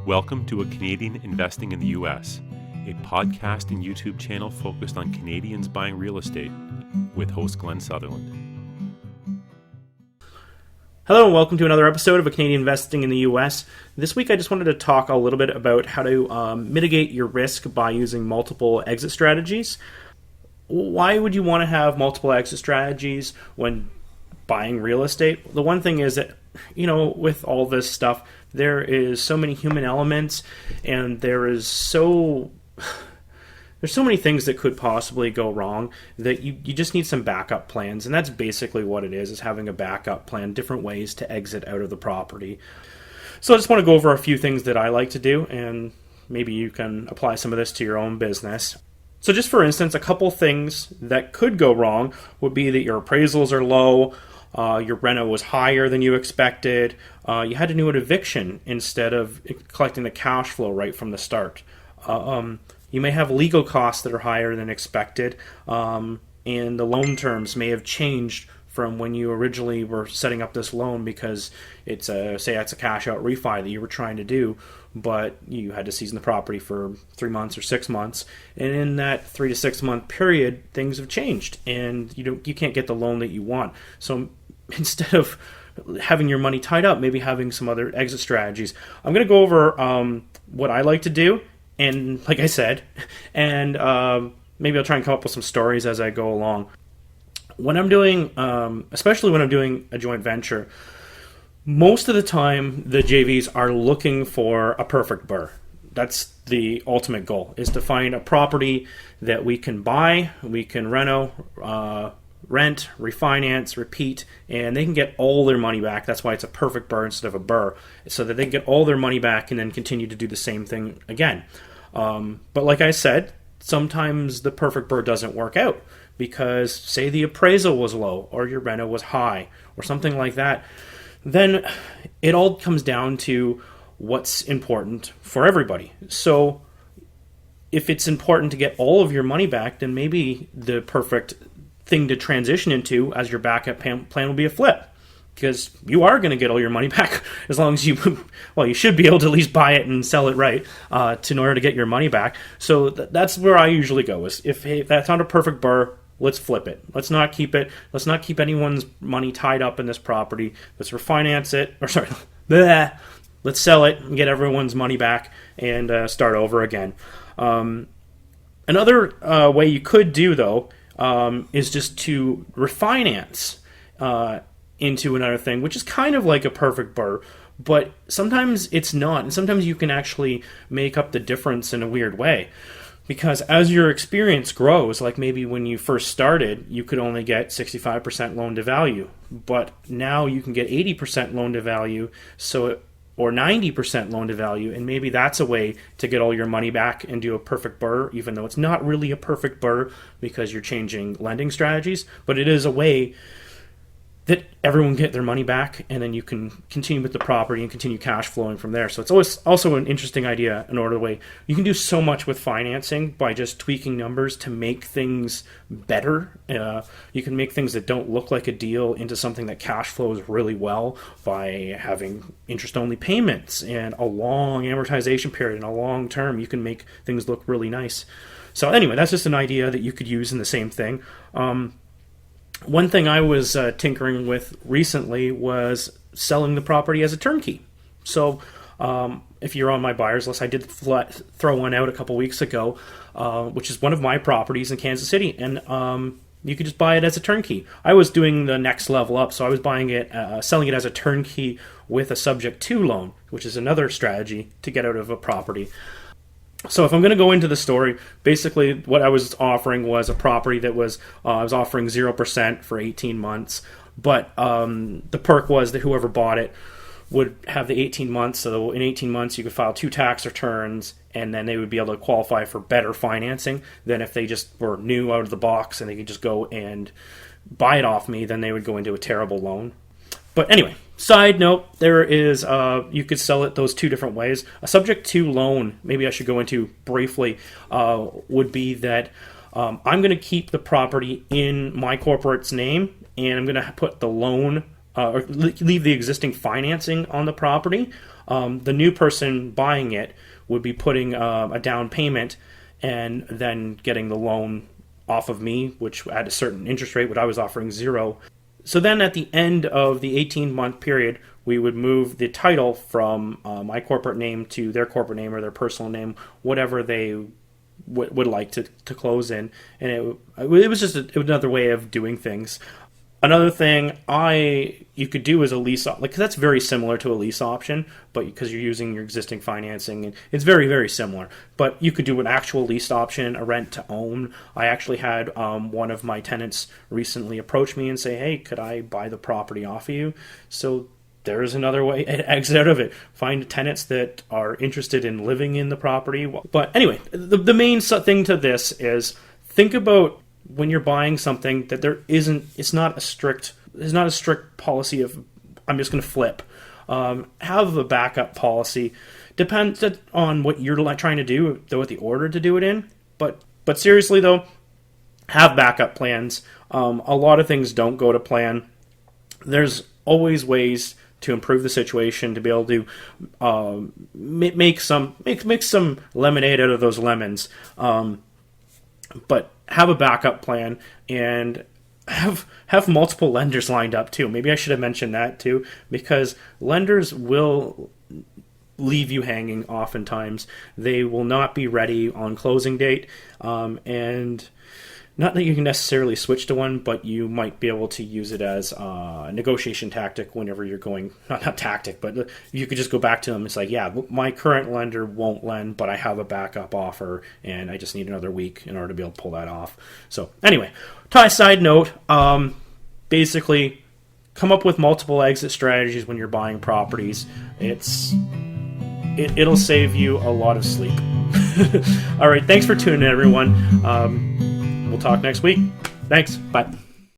Welcome to A Canadian Investing in the U.S., a podcast and YouTube channel focused on Canadians buying real estate with host Glen Sutherland. Hello and welcome to another episode of A Canadian Investing in the U.S. This week I just wanted to talk a little bit about how to mitigate your risk by using multiple exit strategies. Why would you want to have multiple exit strategies when buying real estate? The one thing is that, with all this stuff, there is so many human elements and there's so many things that could possibly go wrong that you just need some backup plans. And that's basically what it is having a backup plan, different ways to exit out of the property. So I just want to go over a few things that I like to do, and maybe you can apply some of this to your own business. So just for instance, a couple things that could go wrong would be that your appraisals are low, your reno was higher than you expected, you had to do an eviction instead of collecting the cash flow right from the start. You may have legal costs that are higher than expected, and the loan terms may have changed from when you originally were setting up this loan because it's a cash out refi that you were trying to do, but you had to season the property for 3 months or 6 months, and in that 3 to 6 month period, things have changed, and you can't get the loan that you want. So instead of having your money tied up, maybe having some other exit strategies. I'm going to go over what I like to do, and like I said, and maybe I'll try and come up with some stories as I go along. When I'm doing, especially when I'm doing a joint venture, most of the time the JVs are looking for a perfect BRRRR. That's the ultimate goal, is to find a property that we can buy, we can rent, refinance, repeat, and they can get all their money back. That's why it's a perfect BRRRR instead of a BRRRR, so that they can get all their money back and then continue to do the same thing again. But like I said, sometimes the perfect BRRRR doesn't work out because, say, the appraisal was low or your reno was high or something like that. Then it all comes down to what's important for everybody. So if it's important to get all of your money back, then maybe the perfect thing to transition into as your backup plan will be a flip, because you are going to get all your money back as long as you should be able to at least buy it and sell it right in order to get your money back. So that's where I usually go, is if that's not a perfect BRRRR, let's flip it. Let's not keep it. Let's not keep anyone's money tied up in this property. Let's refinance it. Let's sell it and get everyone's money back and start over again. Another way you could do, though, is just to refinance into another thing, which is kind of like a perfect BRRRR, but sometimes it's not, and sometimes you can actually make up the difference in a weird way. Because as your experience grows, like maybe when you first started, you could only get 65% loan to value, but now you can get 80% loan to value, or 90% loan to value, and maybe that's a way to get all your money back and do a perfect BRRRR, even though it's not really a perfect BRRRR because you're changing lending strategies, but it is a way that everyone get their money back, and then you can continue with the property and continue cash flowing from there. So it's always also an interesting idea in order way. You can do so much with financing by just tweaking numbers to make things better. You can make things that don't look like a deal into something that cash flows really well by having interest-only payments and a long amortization period and a long term. You can make things look really nice. So anyway, that's just an idea that you could use in the same thing. One thing I was tinkering with recently was selling the property as a turnkey. So if you're on my buyers list, I did throw one out a couple weeks ago, which is one of my properties in Kansas City, and you could just buy it as a turnkey. I was doing the next level up, so I was selling it as a turnkey with a subject to loan, which is another strategy to get out of a property. So if I'm going to go into the story, basically what I was offering was a property that was, I was offering 0% for 18 months, but the perk was that whoever bought it would have the 18 months, so in 18 months you could file 2 tax returns, and then they would be able to qualify for better financing than if they just were new out of the box and they could just go and buy it off me, then they would go into a terrible loan. But anyway, side note, there is, you could sell it those 2 different ways. A subject to loan, maybe I should go into briefly, would be that I'm going to keep the property in my corporate's name, and I'm going to put the loan or leave the existing financing on the property. The new person buying it would be putting a down payment and then getting the loan off of me, which at a certain interest rate, which I was offering 0. So then at the end of the 18-month period, we would move the title from my corporate name to their corporate name or their personal name, whatever they would like to close in. And it was just another way of doing things. Another thing you could do is a lease, because that's very similar to a lease option, but because you're using your existing financing, and it's very, very similar. But you could do an actual lease option, a rent to own. I actually had one of my tenants recently approach me and say, "Hey, could I buy the property off of you?" So there's another way to exit out of it. Find tenants that are interested in living in the property. But anyway, the main thing to this is think about when you're buying something that it's not a strict policy of I'm just going to flip. Have a backup policy. Depends on what you're trying to do, what the order to do it in. But seriously though, have backup plans. A lot of things don't go to plan. There's always ways to improve the situation, to be able to make some lemonade out of those lemons. But have a backup plan and have multiple lenders lined up too. Maybe I should have mentioned that too, because lenders will leave you hanging oftentimes. They will not be ready on closing date, and not that you can necessarily switch to one, but you might be able to use it as a negotiation tactic whenever you're going, not tactic, but you could just go back to them. It's like, yeah, my current lender won't lend, but I have a backup offer, and I just need another week in order to be able to pull that off. So anyway, side note, basically come up with multiple exit strategies when you're buying properties. It'll save you a lot of sleep. All right, thanks for tuning in, everyone. We'll talk next week. Thanks. Bye.